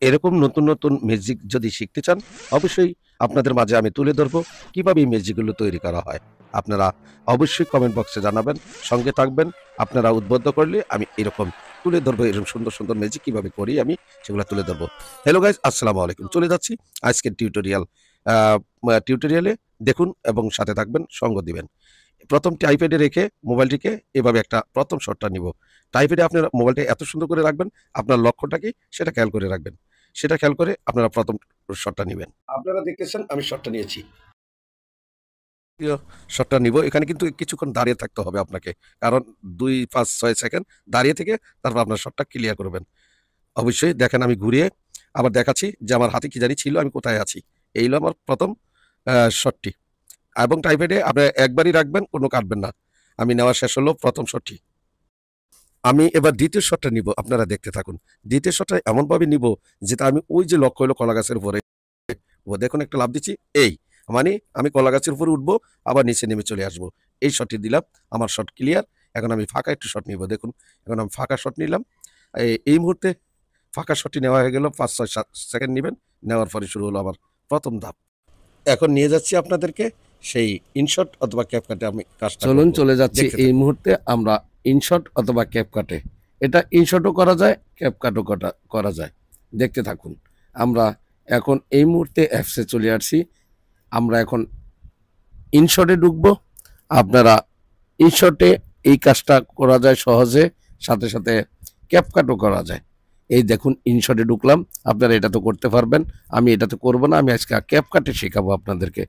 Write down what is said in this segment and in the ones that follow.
এরকম নতুন নতুন মিউজিক যদি শিখতে চান, অবশ্যই আপনাদের মাঝে আমি তুলে ধরবো কিভাবে এই মিউজিকগুলো তৈরি করা হয়। আপনারা অবশ্যই কমেন্ট বক্সে জানাবেন, সঙ্গে থাকবেন। আপনারা উদ্বুদ্ধ করলে আমি এরকম তুলে ধরবো, এরকম সুন্দর সুন্দর মিউজিক কিভাবে করি আমি সেগুলো তুলে ধরবো। হ্যালো গাইস, আসসালামু আলাইকুম। চলে যাচ্ছি আজকের টিউটোরিয়ালে। দেখুন এবং সাথে থাকবেন, সঙ্গ দিবেন। প্রথম টাইপ্যাডে রেখে মোবাইলটিকে এভাবে একটা প্রথম শটটা নিব। টাইপ্যাডে আপনার মোবাইলটা এত সুন্দর করে রাখবেন, আপনার লক্ষ্যটা কি সেটা খেয়াল করে রাখবেন। সেটা খেয়াল করে আপনারা প্রথম শটটা নিবেন। আপনারা দেখতেছেন আমি শটটা নিয়েছি। শটটা নিব। এখানে কিন্তু কিছুক্ষণ দাঁড়িয়ে থাকতে হবে আপনাকে। কারণ ২, ৫, ৬ সেকেন্ড দাঁড়িয়ে থেকে তারপর আপনার শটটা ক্লিয়ার করবেন। অবশ্যই দেখেন আমি ঘুরিয়ে আবার দেখাচ্ছি যে আমার হাতে কি জানি ছিল, আমি কোথায় আছি। এই হলো আমার প্রথম শটটি। এবং টাইপ্যাডে আপনি একবারই রাখবেন, কোনো কাটবেন না। আমি নেওয়া শেষ হলো প্রথম শটটি। আমি এবার দ্বিতীয় শটটা নিব, আপনারা দেখতে থাকুন। দ্বিতীয় শটটা এমনভাবে নিব যেটা আমি ওই যে লক্ষ্য হলো কলা গাছের উপরে, ও দেখুন একটা লাফ দিচ্ছি, এই মানে আমি কলা গাছের উপরে উঠবো, আবার নিচে নেমে চলে আসবো। এই শটটি দিলাম, আমার শট ক্লিয়ার। এখন আমি ফাঁকা একটু শট নিব, দেখুন এখন আমি ফাঁকা শট নিলাম। এই মুহূর্তে ফাঁকা শটটি নেওয়া হয়ে গেল, ৫, ৬, ৭ সেকেন্ড নেবেন। নেওয়ার পরে শুরু হলো আমার প্রথম ধাপ। এখন নিয়ে যাচ্ছি আপনাদেরকে সেই ইনশট অথবা ক্যাপকাটে আমি কাজটা চলুন করব। চলে যাচ্ছি দেখতে এই থাকুন। মুহূর্তে আমরা ইনশট অথবা ক্যাপকাটে। এটা ইনশটও করা যায়, ক্যাপকাটও করা যায়। দেখতে থাকুন। আমরা এখন এই মুহূর্তে অ্যাপসে চলে আসছি। আমরা এখন ইনশটে ঢুকবো। আপনারা ইনশটে এই কাজটা করা যায় সহজে, সাথে সাথে ক্যাপকাটও করা যায়। এই দেখুন ইনশটে ঢুকলাম। আপনারা এটা তো করতে পারবেন, আমি এটা তো করবো না। আমি আজকে ক্যাপকাটে শেখাবো আপনাদেরকে।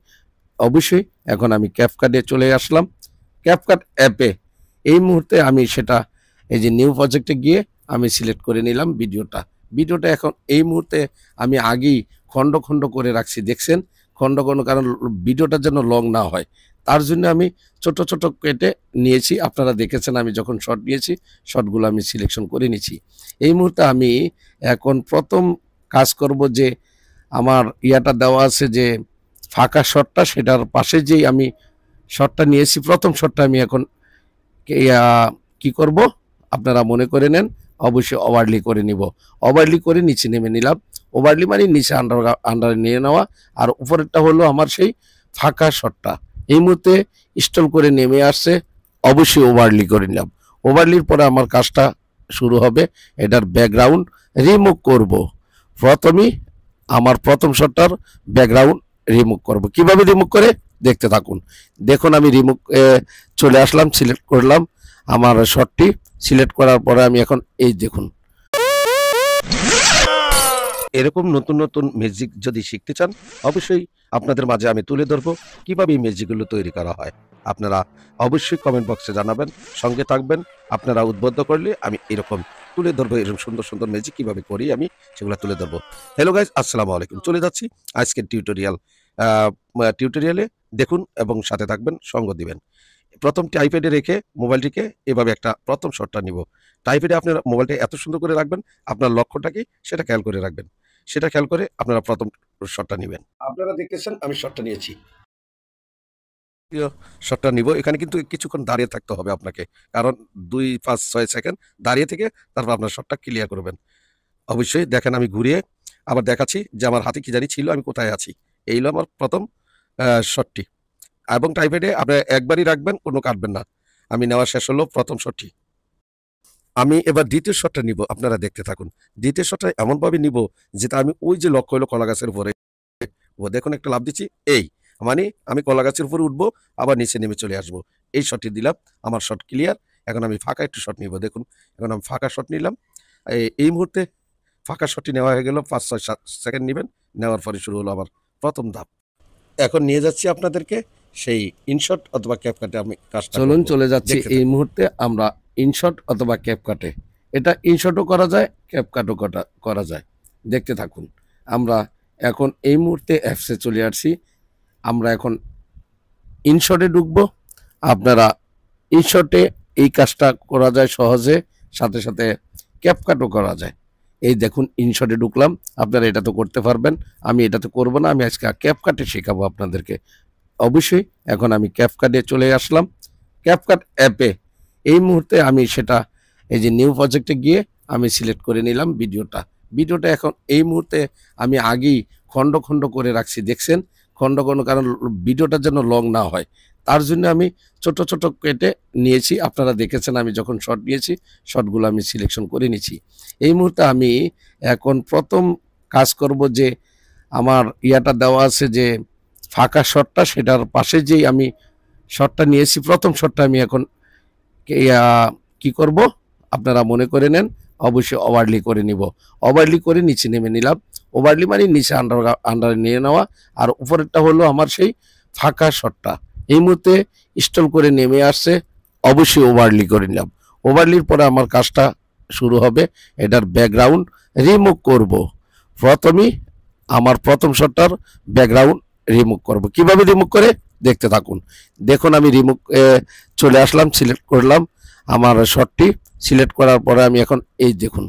অবশ্যই এখন আমি ক্যাপকাটে চলে আসলাম। ক্যাপকাট অ্যাপে এই মুহূর্তে আমি সেটা এই যে নিউ প্রজেক্টে গিয়ে আমি সিলেক্ট করে নিলাম ভিডিওটা এখন এই মুহূর্তে আমি আগেই খণ্ড খণ্ড করে রাখছি, দেখছেন খণ্ড খণ্ড, কারণ ভিডিওটা যেন লং না হয় তার জন্য আমি ছোট ছোট কেটে নিয়েছি। আপনারা দেখেছেন আমি যখন শর্ট নিয়েছি, শর্টগুলো আমি সিলেকশন করে নিয়েছি। এই মুহূর্তে আমি এখন প্রথম কাজ করব যে আমার ইয়াটা দেওয়া আছে যে ফাঁকা শটটা, সেটার পাশে যেই আমি শটটা নিয়েছি, প্রথম শটটা আমি এখন কি করব আপনারা মনে করে নেন। অবশ্যই ওভারলি করে নিব, ওভারলি করে নিচে নেমে নিলাম। ওভারলি মানে নিচে আন্ডারে নিয়ে নেওয়া, আর উপরেরটা হলো আমার সেই ফাঁকা শটটা। এই মুহূর্তে ইনস্টল করে নেমে আসছে, অবশ্যই ওভারলি করে নিলাম। ওভারলির পরে আমার কাজটা শুরু হবে, এটার ব্যাকগ্রাউন্ড রিমুভ করব। প্রথমেই আমার প্রথম শটটার ব্যাকগ্রাউন্ড রিমুভ করব। কিভাবে রিমুভ করে দেখতে থাকুন। দেখুন আমি চলে আসলাম, সিলেক্ট করলাম আমার শটটি। সিলেক্ট করার পরে আমি এখন এই দেখুন। এরকম নতুন নতুন মিউজিক যদি শিখতে চান, অবশ্যই আপনাদের মাঝে আমি তুলে ধরবো কিভাবে এই মিউজিকগুলো তৈরি করা হয়। আপনারা অবশ্যই কমেন্ট বক্সে জানাবেন, সঙ্গে থাকবেন। আপনারা উদ্বুদ্ধ করলে আমি এরকম তুলে ধরবো, এরকম সুন্দর সুন্দর মিউজিক কিভাবে করি আমি সেগুলো তুলে ধরবো। হ্যালো গাইস, আসসালামু আলাইকুম। চলে যাচ্ছি আজকের টিউটোরিয়ালে। দেখুন এবং সাথে থাকবেন, সঙ্গ দিবেন। প্রথম টাইপ্যাডে রেখে মোবাইলটিকে এভাবে একটা প্রথম শটটা নিব। টাইপ্যাডে আপনার মোবাইলটা এত সুন্দর করে রাখবেন, আপনার লক্ষ্যটা কি সেটা খেয়াল করে রাখবেন। সেটা খেয়াল করে আপনারা প্রথম শটটা নিবেন। আপনারা দেখতেছেন আমি শটটা নিয়েছি। শটটা নিব। এখানে কিন্তু কিছুক্ষণ দাঁড়িয়ে থাকতে হবে আপনাকে। কারণ ২, ৫, ৬ সেকেন্ড দাঁড়িয়ে থেকে তারপর আপনার শটটা ক্লিয়ার করবেন। অবশ্যই দেখেন আমি ঘুরিয়ে আবার দেখাচ্ছি যে আমার হাতে কি জানি ছিল, আমি কোথায় আছি। এই হলো আমার প্রথম শটটি। এবং টাইপ্যাডে আপনি একবারই রাখবেন, কোনো কাটবেন না। আমি নেওয়া শেষ হলো প্রথম শটটি। আমি এবার দ্বিতীয় শটটা নিব, আপনারা দেখতে থাকুন। দ্বিতীয় শটটা এমনভাবে নিব যেটা আমি ওই যে লক্ষ্য হলো কলা গাছের উপরে, ও দেখুন একটা লাফ দিচ্ছি, এই মানে আমি কলা গাছের উপরে উঠবো, আবার নিচে নেমে চলে আসবো। এই শটটি দিলাম, আমার শট ক্লিয়ার। এখন আমি ফাঁকা একটু শট নিব, দেখুন এখন আমি ফাঁকা শট নিলাম। এই মুহূর্তে ফাঁকা শটটি নেওয়া হয়ে গেল, ৫, ৬, ৭ সেকেন্ড নেবেন। নেওয়ার পরে শুরু হলো আমার প্রথম ধাপ। এখন নিয়ে যাচ্ছি আপনাদেরকে সেই ইনশট অথবা ক্যাপকাটে আমি কাজটা চলুন করব। চলে যাচ্ছি দেখতে এই থাকুন। মুহূর্তে আমরা ইনশট অথবা ক্যাপকাটে। এটা ইনশটও করা যায়, ক্যাপকাটও করা যায়। দেখতে থাকুন। আমরা এখন এই মুহূর্তে অ্যাপসে চলে আসছি। আমরা এখন ইনশটে ঢুকবো। আপনারা ইনশটে এই কাজটা করা যায় সহজে, সাথে সাথে ক্যাপকাটও করা যায়। এই দেখুন ইনশটে ঢুকলাম। আপনারা এটা তো করতে পারবেন, আমি এটা তো করবো না। আমি আজকে ক্যাপকাটে শেখাবো আপনাদেরকে। অবশ্যই এখন আমি ক্যাপকাটে চলে আসলাম। ক্যাপকাট অ্যাপে এই মুহূর্তে আমি সেটা এই যে নিউ প্রজেক্টে গিয়ে আমি সিলেক্ট করে নিলাম ভিডিওটা এখন এই মুহূর্তে আমি আগেই খণ্ড খণ্ড করে রাখছি, দেখছেন খণ্ড খণ্ড, কারণ ভিডিওটা যেন লং না হয় তার জন্য আমি ছোট ছোট কেটে নিয়েছি। আপনারা দেখেছেন আমি যখন শর্ট নিয়েছি শর্টগুলো আমি সিলেকশন করে নিয়েছি। এই মুহূর্তে আমি এখন প্রথম কাজ করব যে আমার ইয়াটা দেওয়া আছে যে ফাঁকা শটটা, সেটার পাশে যেই আমি শটটা নিয়েছি প্রথম শটটা আমি এখন কি করব আপনারা মনে করে নেন, অবশ্যই ওভারলি করে নিব। ওভারলি করে নিচে নেমে নিলাম। ওভারলি মানে নিচে আন্ডারে নিয়ে নেওয়া, আর উপরেরটা হলো আমার সেই ফাঁকা শটটা। এই মুহূর্তে স্টল করে নেমে আসছে, অবশ্যই ওভারলি করে নিলাম। ওভারলির পরে আমার কাজটা শুরু হবে, এটার ব্যাকগ্রাউন্ড রিমুভ করব। প্রথমেই আমার প্রথম শটটার ব্যাকগ্রাউন্ড রিমুভ করব। কিভাবে রিমুভ করে দেখতে থাকুন। দেখুন আমি রিমুভ চলে আসলাম, সিলেক্ট করলাম আমার শটটি। সিলেক্ট করার পরে আমি এখন এই দেখুন